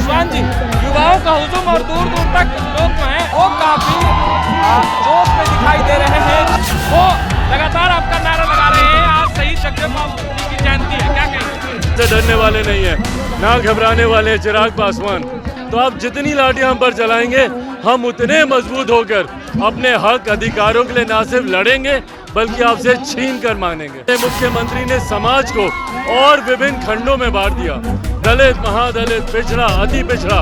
पासवान जी, युवाओं का हुजूम और दूर दूर तक लोग जो हैं वो काफी जोश में दिखाई दे रहे हैं। वो लगातार आपका नारा लगा रहे हैं। आज शहीद जगदेव बाबू जी की जयंती है, क्या कहेंगे? से डरने वाले नहीं है, ना घबराने वाले हैं चिराग पासवान। तो आप जितनी लाठियां हम पर चलाएंगे, हम उतने मजबूत होकर अपने हक अधिकारों के लिए ना सिर्फ लड़ेंगे बल्कि आपसे छीन कर मांगेंगे। मुख्यमंत्री ने समाज को और विभिन्न खंडों में बांट दिया। दलित, महादलित, पिछड़ा, अति पिछड़ा,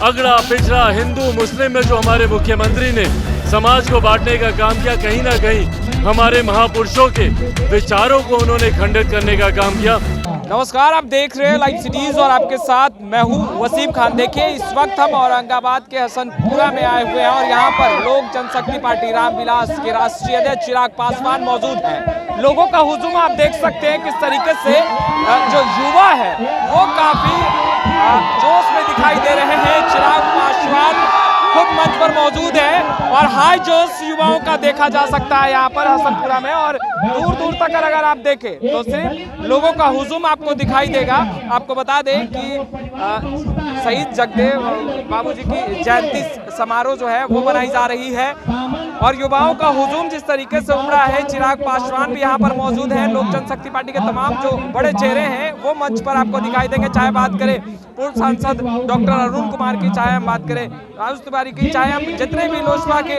अगड़ा, पिछड़ा, हिंदू, मुस्लिम में जो हमारे मुख्यमंत्री ने समाज को बांटने का काम किया, कहीं ना कहीं हमारे महापुरुषों के विचारों को उन्होंने खंडित करने का काम किया। नमस्कार, आप देख रहे हैं लाइव सिटीज और आपके साथ मैं हूं वसीम खान। देखिए, इस वक्त हम औरंगाबाद के हसनपुरा में आए हुए हैं और यहां पर लोक जनशक्ति पार्टी रामविलास के राष्ट्रीय अध्यक्ष चिराग पासवान मौजूद हैं। लोगों का हुजूम आप देख सकते हैं किस तरीके से जो युवा है वो काफी जोश में दिखाई दे रहे हैं। चिराग पासवान खुद मंच पर मौजूद है और हाई जोश युवाओं का देखा जा सकता है यहाँ पर हसनपुरा में। और दूर दूर तक अगर आप देखें तो सिर्फ लोगों का हुजूम आपको दिखाई देगा। आपको बता दें कि शहीद जगदेव बाबू जी की जयंती समारोह जो है वो मनाई जा रही है और युवाओं का हुजूम जिस तरीके से उमड़ा है। चिराग पासवान भी यहाँ पर मौजूद है। लोक जनशक्ति पार्टी के तमाम जो बड़े चेहरे हैं वो मंच पर आपको दिखाई देंगे। चाहे बात करें पूर्व सांसद डॉक्टर अरुण कुमार की, चाहे हम बात करें राजू तिवारी की, चाहे हम जितने भी लोजपा के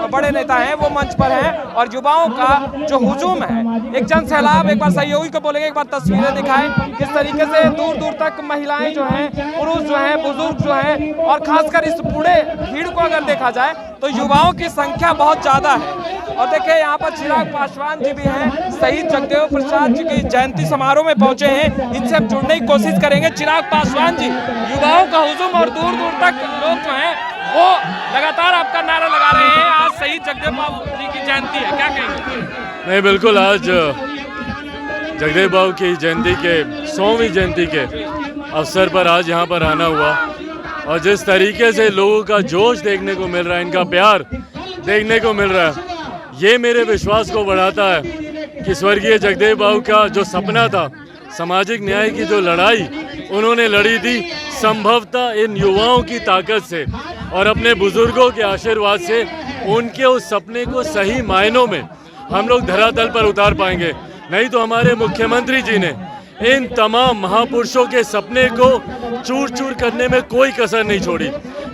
बड़े नेता हैं वो मंच पर हैं। और युवाओं का जो हुजूम है, एक जन सैलाब, एक बार सहयोगी को बोलेंगे, एक बार तस्वीरें दिखाएं किस तरीके से दूर दूर तक महिलाएं जो हैं, पुरुष जो हैं, बुजुर्ग जो हैं और खासकर इस पूरे भीड़ को अगर देखा जाए तो युवाओं की संख्या बहुत ज्यादा है। और देखिए, यहाँ पर चिराग पासवान जी भी हैं, शहीद जगदेव प्रसाद जी की जयंती समारोह में पहुंचे हैं। इनसे हम जुड़ने की कोशिश करेंगे। चिराग पासवान जी, युवाओं का हुजूम और दूर दूर तक लोग जो हैं वो लगातार आपका नारा लगा रहे हैं। आज शहीद जगदेव बाबू जी की जयंती है, क्या कहेंगे? नहीं, बिल्कुल, आज जगदेव बाबू की जयंती के 100वीं जयंती के अवसर पर आज यहाँ पर आना हुआ और जिस तरीके से लोगों का जोश देखने को मिल रहा है, इनका प्यार देखने को मिल रहा है, ये मेरे विश्वास को बढ़ाता है कि स्वर्गीय जगदेव बाबू का जो सपना था, सामाजिक न्याय की जो लड़ाई उन्होंने लड़ी थी, संभवतः इन युवाओं की ताकत से और अपने बुजुर्गों के आशीर्वाद से उनके उस सपने को सही मायनों में हम लोग धरातल पर उतार पाएंगे। नहीं तो हमारे मुख्यमंत्री जी ने इन तमाम महापुरुषों के सपने को चूर चूर करने में कोई कसर नहीं छोड़ी।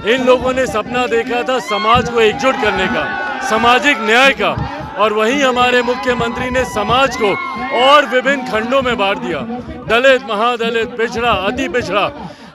इन लोगों ने सपना देखा था समाज को एकजुट करने का, सामाजिक न्याय का, और वहीं हमारे मुख्यमंत्री ने समाज को और विभिन्न खंडों में बांट दिया। दलित, महादलित, पिछड़ा, अति पिछड़ा,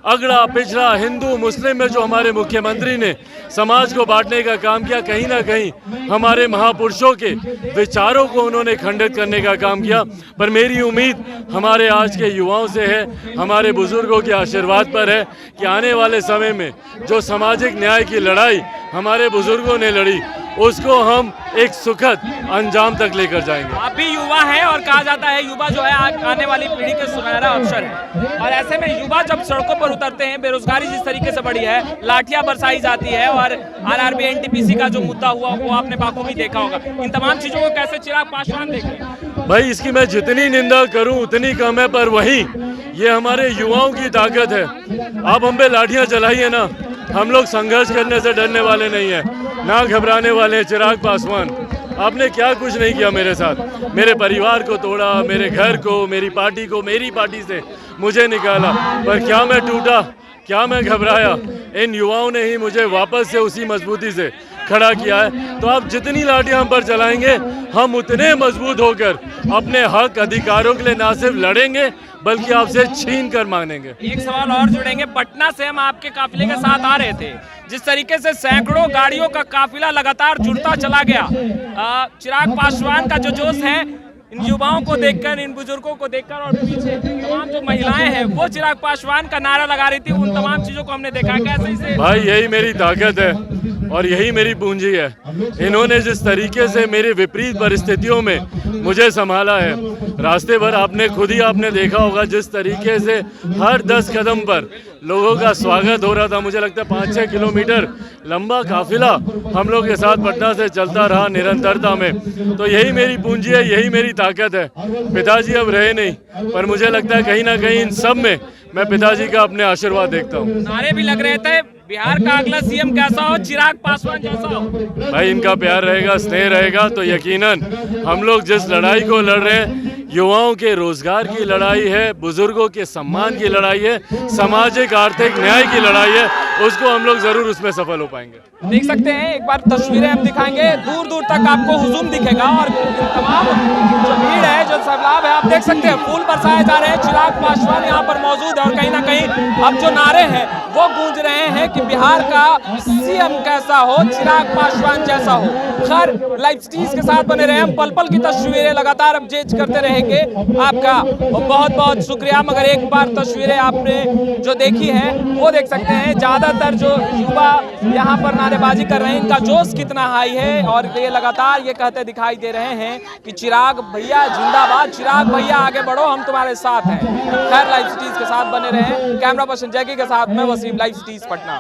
अगड़ा, पिछड़ा, हिंदू, मुस्लिम में जो हमारे मुख्यमंत्री ने समाज को बांटने का काम किया, कहीं ना कहीं हमारे महापुरुषों के विचारों को उन्होंने खंडित करने का काम किया। पर मेरी उम्मीद हमारे आज के युवाओं से है, हमारे बुजुर्गों के आशीर्वाद पर है कि आने वाले समय में जो सामाजिक न्याय की लड़ाई हमारे बुजुर्गों ने लड़ी, उसको हम एक सुखद अंजाम तक लेकर जाएंगे। आप भी युवा हैं और कहा जाता है युवा जो है आने वाली पीढ़ी के सुनहरा अवसर है। और ऐसे में युवा जब सड़कों पर उतरते हैं, बेरोजगारी जिस तरीके से बढ़ी है, लाठियां बरसाई जाती है और आरआरबी एनटीपीसी का जो मुद्दा हुआ वो आपने बाखूबी देखा होगा। इन तमाम चीजों को कैसे चिराग पासवान देख रहे हैं? भाई, इसकी मैं जितनी निंदा करूं उतनी कम है, पर वहीं ये हमारे युवाओं की ताकत है। आप हम पे लाठियां चलाइए ना, हम लोग संघर्ष करने से डरने वाले नहीं है, ना घबराने वाले हैं। चिराग पासवान, आपने क्या कुछ नहीं किया मेरे साथ, मेरे परिवार को तोड़ा, मेरे घर को, मेरी पार्टी को, मेरी पार्टी से मुझे निकाला, पर क्या मैं टूटा, क्या मैं घबराया? इन युवाओं ने ही मुझे वापस से उसी मजबूती से खड़ा किया है। तो आप जितनी लाठियां हम पर चलाएंगे, हम उतने मजबूत होकर अपने हक अधिकारों के लिए ना सिर्फ लड़ेंगे बल्कि आपसे छीन कर मांगेंगे। एक सवाल और जुड़ेंगे। पटना से हम आपके काफिले के साथ आ रहे थे, जिस तरीके से सैकड़ों गाड़ियों का काफिला लगातार जुड़ता चला गया। चिराग पासवान का जो जोश है, इन युवाओं को देखकर, इन बुजुर्गों को देखकर और पीछे तमाम जो महिलाएं हैं वो चिराग पासवान का नारा लगा रही थी, उन तमाम चीजों को हमने देखा। कैसे इसे? भाई, यही मेरी ताकत है और यही मेरी पूंजी है। इन्होंने जिस तरीके से मेरे विपरीत परिस्थितियों में मुझे संभाला है, रास्ते भर आपने देखा होगा जिस तरीके से हर 10 कदम पर लोगों का स्वागत हो रहा था। मुझे लगता है 5-6 किलोमीटर लंबा काफिला हम लोग के साथ पटना से चलता रहा निरंतरता में। तो यही मेरी पूंजी है, यही मेरी ताकत है। पिताजी अब रहे नहीं, पर मुझे लगता है कहीं ना कहीं इन सब में मैं पिताजी का अपने आशीर्वाद देखता हूँ। नारे भी लग रहे थे, बिहार का अगला सीएम कैसा हो, चिराग पासवान जैसा हो। भाई इनका प्यार रहेगा, स्नेह रहेगा तो यकीनन हम लोग जिस लड़ाई को लड़ रहे हैं, युवाओं के रोजगार की लड़ाई है, बुजुर्गों के सम्मान की लड़ाई है, सामाजिक आर्थिक न्याय की लड़ाई है, उसको हम लोग जरूर उसमें सफल हो पाएंगे। देख सकते हैं, एक बार तस्वीरें हम दिखाएंगे, दूर दूर तक आपको हुजूम दिखेगा और तमाम जो भीड़ है, जो सैलाब है, आप देख सकते हैं फूल बरसाए जा रहे हैं। चिराग पासवान यहाँ पर मौजूद है और कहीं ना कहीं अब जो नारे हैं वो गूंज रहे हैं कि बिहार का सीएम कैसा हो, चिराग पासवान जैसा हो। खैर, लाइव सिटीज के साथ बने रहे, हम पल पल की तस्वीरें लगातार अपडेट करते रहेंगे। आपका बहुत बहुत शुक्रिया। मगर एक बार तस्वीरें आपने जो देखी है वो देख सकते हैं, ज्यादातर जो युवा यहाँ पर नारेबाजी कर रहे हैं, इनका जोश कितना हाई है और ये लगातार ये कहते दिखाई दे रहे हैं कि चिराग भैया जिंदाबाद, चिराग भैया आगे बढ़ो, हम तुम्हारे साथ हैं। खैर, लाइव सिटीज के साथ बने रहे, कैमरा पर्सन जैकी के साथ मैं वसीम, लाइव सिटीज पटना।